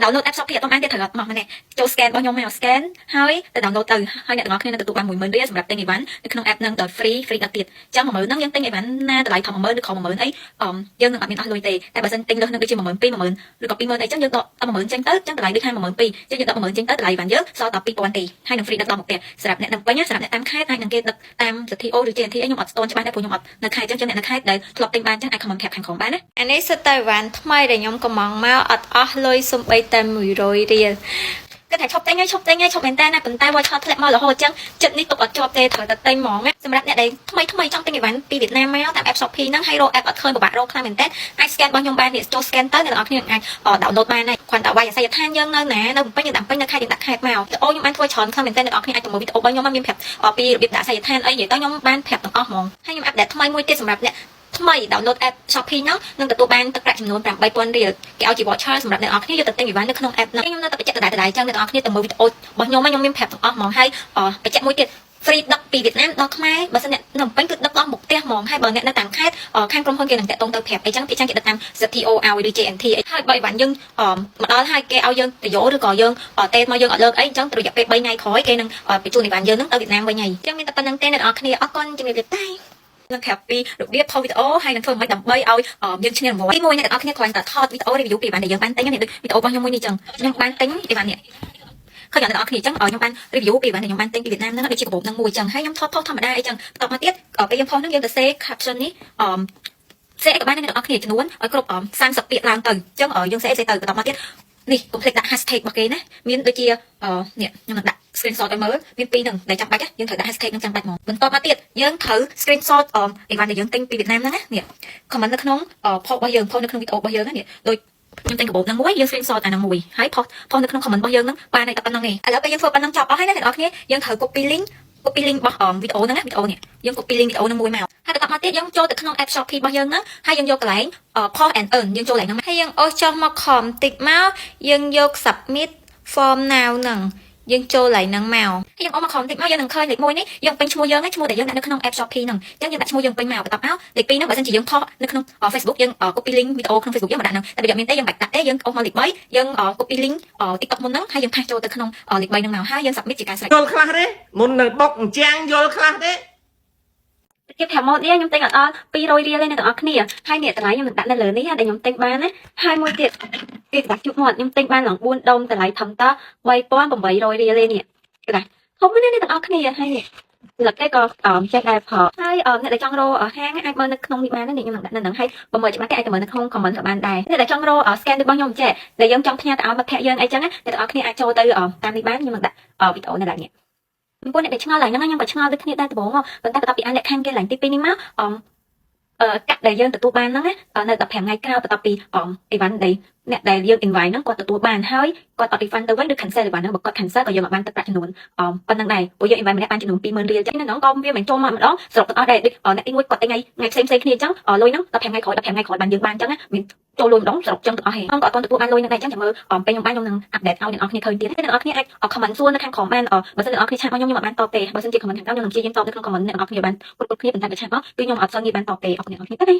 download app Shopee អត់បានទៀតត្រូវមកនេះចូល scan របស់ខ្ញុំមក scan ហើយទៅ download ទៅហើយអ្នកទាំងអស់គ្នានឹងទទួលបាន 10000 រៀលសម្រាប់ទិញអីវ៉ាន់នៅក្នុង app ហ្នឹងដល់ free ដល់ទៀតអញ្ចឹង 10000 ហ្នឹងយើងទិញអីវ៉ាន់ណាតម្លៃថោក 10000 ឬខុស 10000 អីយើងនឹងអត់មានអស់លុយទេតែបើសិនទិញលើសនឹងដូចជា 12000 10000 ឬក៏ 20000 អីចឹងយើងដក 10000 ចេញទៅចឹងតម្លៃដូច 52,000 ចឹងយើងដក 10000 ចេញទៅតម្លៃអីវ៉ាន់យើងសល់តែ 2000 ទេហើយនឹង free ដឹកដល់មកផ្ទះសម្រាប់អ្នកនៅពេញសម្រាប់អ្នកតាមខេត្តអាចនឹងគេដឹកតាម CTO ឬ JNT អីខ្ញុំអត់ស្ទន់ច្បាស់ដែរព្រោះខ្ញុំអត់នៅខេត្តចឹងអ្នកនៅខេត្តដែលធ្លាប់ទិញបានចឹងអាច comment ខាងក្រោមបានណាអានេះសិតតែអីវ៉ាន់ថ្មីដែលខ្ញុំកំងមកអត់អស់លុយសំបីតែ100រៀលគាត់ថាឈប់ទិញហើយឈប់មែនតើណាប៉ុន្តែ watch ធ្លាក់មករហូតចឹងចិត្តនេះទុកអត់ជាប់ទេត្រូវតែទិញហ្មងសម្រាប់អ្នកដែលថ្មីចង់ទិញអីវ៉ាន់ពីវៀតណាមមកតាម app Shopee ហ្នឹងហើយរក app អត់ឃើញពិបាករកខ្លាំងមែនតើអាច scan របស់ខ្ញុំបាននេះចូល scan ទៅអ្នកនរគ្នាអាច download បានហើយគ្រាន់តែវាយអាស័យដ្ឋានយើងនៅណានៅពេញយើងដាក់ពេញនៅខេត្តយើងដាក់ខេត្តមកអូខ្ញុំបានធ្វើច្រើនខ្លាំងមែនតើអ្នកនរគ្នាអាចទៅមើលវីដេអូរបស់ខ្ញុំមានប្រាប់ពីរបៀបដាក់អាស័យដ្ឋានអីនិយាយទៅខ្ញុំបានប្រាប់ទាំងអស់ហ្មងហើយខ្ញុំ update ថ្មីមួយទៀតសម្រាប់អ្នកថ្មី download app Shopee ហ្នឹងនឹងទទួលបានទឹកប្រាក់ចំនួន 8000 រៀលគេឲ្យជា voucher សម្រាប់អ្នកនរគ្នាយកទៅទិញអីវ៉ាន់នៅក្នុង app ហ្នឹងខ្ញុំនៅតែបញ្ជាក់ដដែលចឹងអ្នកនរគ្នាទៅមើលវីដេអូរបស់ខ្ញុំខ្ញុំមានប្រាប់ទាំងអស់ហ្មងហើយបញ្ជាក់មួយទៀត free ដឹកពីវៀតណាមដល់ខ្មែរបើសិនអ្នកនៅពេញគឺដឹកដល់មុខផ្ទះហ្មងហើយបើអ្នកនៅតាមខេត្តខាងក្រុមហ៊ុនគេនឹងតាក់ទងទៅប្រាប់អីចឹងគេចាំគេដឹកតាម CTO ឲ្យឬ JNT ហើយបើអីវ៉ាន់យើងមកដល់ហើយគេឲ្យយើងទៅយកឬក៏យើងទេមកយើងអត់លើកអីចឹងរយៈពេល3ថ្ងៃក្រោយគេនឹងបញ្ជូនអីវ៉ាន់យើងនឹងទៅវៀតណាមវិញហើយចឹងមានតែប៉ុណ្្នឹងទេអ្នកនរគ្នាអរគុណជំរាបលាតែនឹងប្រាប់ពីរបៀបថតវីដេអូហើយនឹងធ្វើមិនដើម្បីឲ្យយើងឈ្នះរង្វាន់ទី1អ្នកទាំងអស់គ្នាគ្រាន់តែថតវីដេអូ review ពីអីវ៉ាន់ដែលយើងបានទិញនេះដូចវីដេអូរបស់ខ្ញុំមួយនេះចឹងខ្ញុំបានទិញអីវ៉ាន់នេះឃើញអ្នកទាំងអស់គ្នាចឹងខ្ញុំបាន review ពីអីវ៉ាន់ដែលខ្ញុំបានទិញពីវៀតណាមហ្នឹងដូចជាកាបូបហ្នឹងមួយចឹងហើយខ្ញុំថតធម្មតាអីចឹងបន្តមកទៀតពេលយើងផុសហ្នឹងយើងទៅ say caption នេះsay ក៏បានអ្នកទាំងអស់គ្នាចំនួនឲ្យគ្រប់30ពាក្យឡើងទៅចឹងយើង say ទៅបន្តមកទៀតនេះកុំភ្លេចដាក់ hashtag របស់គេណាមានដូចជានេះខ្ញុំនឹងដាក់ screenshot ឲ្យមើលមានពីរហ្នឹងដែលចាំបាច់យើងត្រូវដាក់ hashtag ហ្នឹងចាំបាច់ហ្មងបន្តមកទៀតយើងត្រូវ screenshot អីវ៉ាន់ដែលយើងទិញពីវៀតណាមហ្នឹងណានេះ comment នៅក្នុង post របស់យើង post នៅក្នុងវីដេអូរបស់យើងណានេះដូចខ្ញុំទិញកាបូបហ្នឹងមួយយើង screenshot អាហ្នឹងមួយហើយ post នៅក្នុង comment របស់យើងហ្នឹងបានតែប៉ុណ្្នឹងទេឥឡូវពេលយើងធ្វើប៉ុណ្្នឹងចប់អស់ហើយណាអ្នកនរគ្នាយើងត្រូវ copy link របស់វីដេអូហ្នឹងណាវីដេអូនេះយើង copy link វីដេអូហ្នឹងមួយមកហើយបន្តមកទៀតយើងចូលទៅក្នុង app Shopee របស់យើងហ្នឹងហើយយើងយកកន្លែង pause and earn យើងចូលកន្លែងហ្នឹងហើយយើងអូសចុះមក com តិចមកយើងយក submit form now ហ្នឹងយើងចូលកន្លែងហ្នឹងមកហើយយើងអូសមក com តិចមកយើងនឹងឃើញលេខ1នេះយើងពេញឈ្មោះយើងឈ្មោះដែលយើងដាក់នៅក្នុង app Shopee ហ្នឹងអញ្ចឹងយើងដាក់ឈ្មោះយើងពេញមកបន្ទាប់មកលេខ2ហ្នឹងបើសិនជាយើងផុសនៅក្នុង Facebook យើង copy link វីដេអូក្នុង Facebook យើងមកដាក់ហ្នឹងតែបើយើងមានទេយើងបាច់ដាក់ទេយើងអូសមកលេខ3យើង copy link TikTok មុនហ្នឹងហើយយើងផាសចូលទៅក្នុងលេខ3ហ្នឹងមកហើយយើង submit ជាការស្រេចយល់ខ្លះទេមុននឹងបុកអញ្ចាំងយល់ខ្លះទេគេប្រាប់មកនេះខ្ញុំទិញអត់ដល់200រៀលទេអ្នកទាំងអស់គ្នាហើយនេះតម្លៃខ្ញុំនឹងដាក់នៅលើនេះដែលខ្ញុំទិញបានណាហើយមួយទៀតគេដាក់ជុកមាត់ខ្ញុំទិញបានឡើង4ដុំតម្លៃធំតា3800រៀលទេនេះគេដាក់ធំណាស់នេះទាំងអស់គ្នាហើយនេះលឹកគេក៏ចេះដែរផងហើយអ្នកដែលចង់រកហាងអាចមើលនៅក្នុងនេះបានណាខ្ញុំនឹងដាក់នៅហ្នឹងហើយបើមើលច្បាស់ទេអាចទៅមើលនៅក្នុង comment ក៏បានដែរអ្នកដែលចង់រក scan របស់ខ្ញុំចេះដែលយើងចង់ផ្ញើទៅឲ្យមិត្តភ័ក្តិយើងអីចឹងណាអ្នកទាំងអស់គ្នាអាចចូលទៅតាមនេះបានខ្ញុំនឹងដាក់វីដេអូនៅឡើយនេះពួកអ្នកដែលឆ្ងល់ឡើងហ្នឹងខ្ញុំក៏ឆ្ងល់ដូចគ្នាដែរដំបូងប៉ុន្តែបន្ទាប់ពីអានអ្នកខាងគេឡើងទី2នេះមកកាក់ដែលយើងទទួលបានហ្នឹងណានៅ15ថ្ងៃក្រោយបន្ទាប់ពីអីវ៉ាន់ដែលអ្នកដែលយើង invite ហ្នឹងគាត់ទទួលបានហើយគាត់អត់ refund ទៅវិញឬ cancel អីវ៉ាន់ហ្នឹងបើគាត់ cancel ក៏យើងអត់បានទឹកប្រាក់ចំនួនប៉ុណ្្នឹងដែរព្រោះយើង invite ម្នាក់បានចំនួន20000រៀលចឹងហ្នឹងក៏វាមិនចូលមកម្ដងសរុបទាំងអស់ដែរដូចអ្នកទី1គាត់ថ្ងៃផ្សេងគ្នាចឹងលុយហ្នឹង15ថ្ងៃក្រោយបានយើងបានចឹងណាមានចូលលុយម្ដងសរុបចឹងទាំងអស់ហេខ្ញុំក៏អត់ទាន់ទទួលបានលុយហ្នឹងដែរចឹងចាំមើលពេលខ្ញុំបានខ្ញុំនឹង update ឲ្យអ្នកនរគ្នាឃើញទៀតអ្នកនរគ្នាអាច comment សួរនៅខាងក្រោមបានបើសិនអ្នកនរគ្នាឆាតមកខ្ញុំអត់បានតបទេបើសិនជា comment ខាងក្រោមខ្ញុំនឹងព្យាយាមតបនៅក្នុង comment អ្នកនរគ្នាបានគ្រប់គ្នាប៉ុន្តែបើឆាតមកគឺខ្ញុំអត់សូវងាយបានតបទេអរគុណអ្នកនរគ្នាទេ